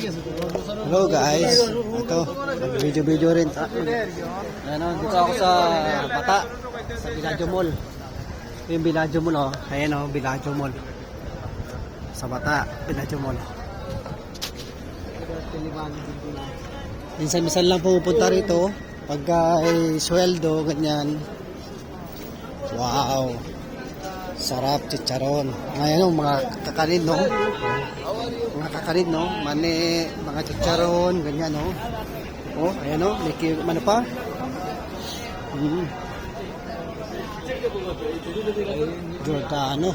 Hello guys, ito, video rin. Ano, dito ako sa Bata, sa Villaggio Mall. Ito yung Villaggio Mall, oh. Ayan oh, Villaggio Mall. Sa Bata, Villaggio Mall. Minsan-minsan lang pupunta rito pagka sweldo, ganyan. Wow, sarap, chicharon. Ayan oh, mga kakanin, no? Mga kakanin, no? Mani, mga chicharon, ganyan, no? Oh, ayan, no? May ano pa? Giordano.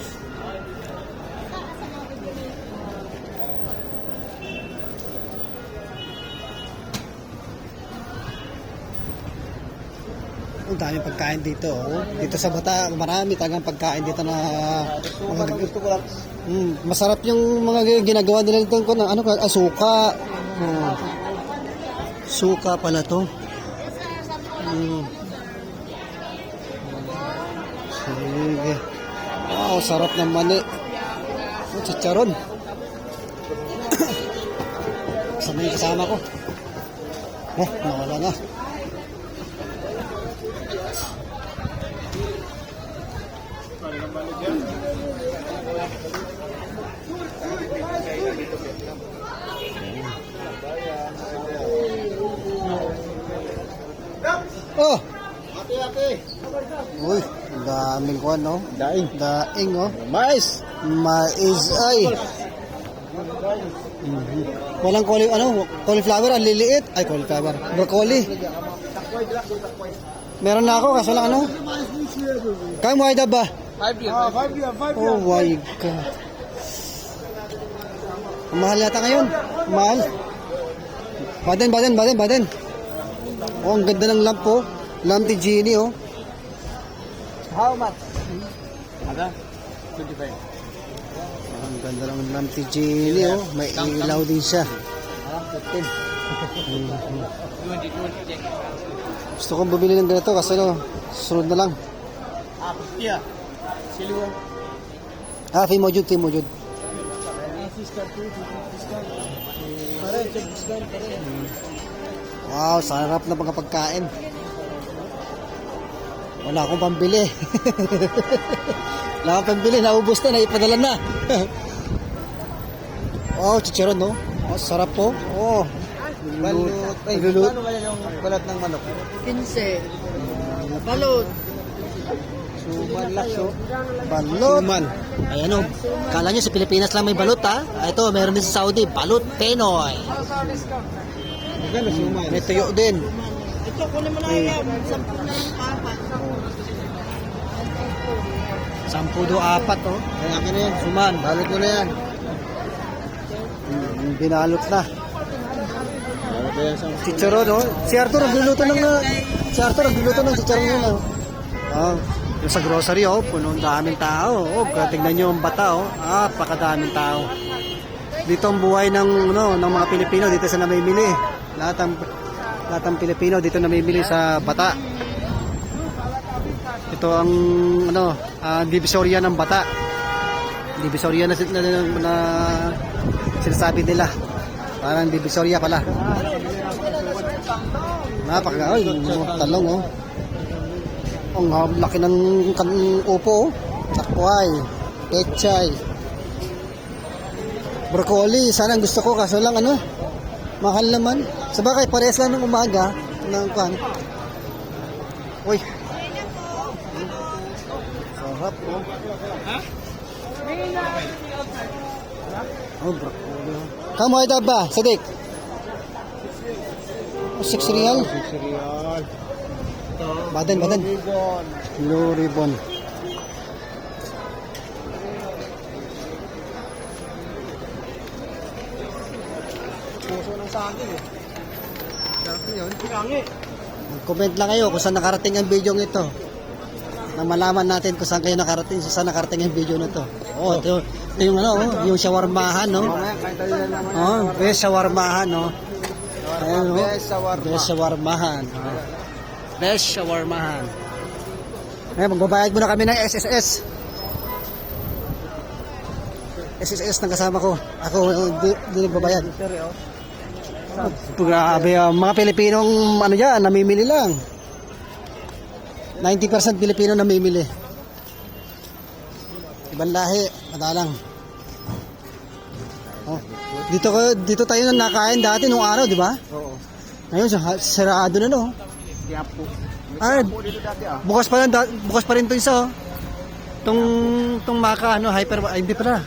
Ang daming pagkain dito, oh. Dito sa Bata, marami tagang pagkain dito na masarap yung mga ginagawa nila dito ko na ano, suka. Oh. Suka pala to. Sige. Wow, sarap ng mani. Oh, chicharon. Kasama yung kasama ko. Nawala na. Oh! Ate! Uy, daming ko ano? Daing oh. Mais ay. Walang cauliflower, ang liliit. Ay, cauliflower. Broccoli. Meron na ako, kaso lang ano? Kaya mo ay ba? 5 years. Oh my God. Mahal yata ngayon. Mahal. Baden. Oh, ang ganda ng lamp oh. Lamp ni Genie oh. How much? Ada? 25. Ang ganda ng lamp ni Genie oh. May ilaw din siya. 15. 20. Gusto kong bumili ng ganito kasi no, sunod na lang. Yeah. Silver. Fee mo jud. Wow, sarap na mga pagkain. Wala akong pambili. Wala akong pambili, naubos na, naipadala na. Wow, chicharon no? Oh, sarap po. Oh. Balut. Ay, paano kaya yung balat ng manok? 15. Balut. Suman lakso. Balot. Ayan o. Kala nyo sa Pilipinas lang may balot ha. Ito, meron din sa Saudi. Balot Penoy. Magkano suman? May tuyo din. Ito, kunin mo na yan. 10 do 4 oh. Ay, akin na yan. Suman. Balot ko na yan. Binalot na. Balot ko yan sa... Chicharon oh. Si Arthur nagluluto ng chicharon yun oh. Oh. Yung sa grocery oh, punong daming tao. Oh, tingnan nyo ang Bata oh. Pakadaming tao. Dito ang buhay ng mga Pilipino dito sa namimili. Lahat ng Pilipino dito namimili sa Bata. Ito ang divisorya ng Bata. Divisorya na sinasabi nila. Parang divisorya pala. Talong oh. Ang laki ng upo, takway, pechay, broccoli. Sana ang gusto ko, kaso lang mahal naman. Sabagay, parehas lang ng umaga ng kan. Uy, sarap oh. Oh, broccoli. Kamu ay ba, Sadik? 6 real. 6 real. Baden. Blue ribbon. Puso ng saging eh. Dati yun. Pinangi. Comment lang kayo kung saan nakarating ang video ito. Na malaman natin kung saan kayo nakarating, saan nakarating ang video na to. Oh, ito yung yung shawarmahan, no? Best shawarmahan, no? Ayan, no? Best shawarmahan. Best shawarmahan. Ngayon, magbabayad muna kami ng SSS. SSS ng kasama ko. Ako, hindi nagbabayad. Grabe, mga Pilipinong ano yan, namimili lang. 90% Pilipino namimili. Ibang lahi, madalang. Oh. Dito tayo na nakain dati nung araw, di ba? Oo. Ngayon, sarado na no. Kaya po. Ah, Po dito dati bukas pa rin to isa. Oh. Tong Maka, ano, hindi pala.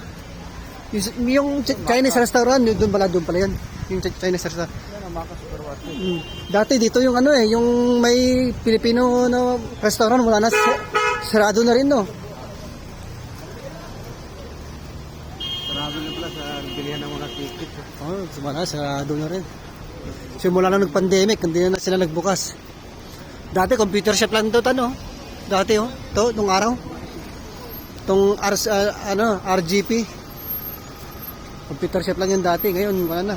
Yung Chinese restaurant, doon pala yun. Yung Chinese restaurant. Yan ang Maka Superwati. Dati dito yung ano yung may Filipino na restaurant, wala na, sarado na rin, no? Sarado na pala sa bilihan ng mga ticket. Oh, wala, sarado na rin. Simula na nag-pandemic, hindi na sila nagbukas. Dati computer shop lang to, ano? Dati, oh, to nung araw. Tong RGP. Computer shop lang yan dati, ngayon wala na.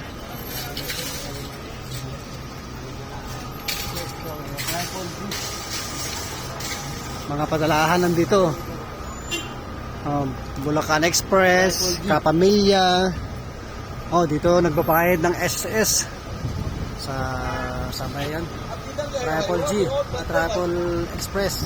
Mga padalahan nandito. Bulacan Express, Kapamilya. Oh, dito nagbabayad ng SS sa yan. Triple G, Triple Express.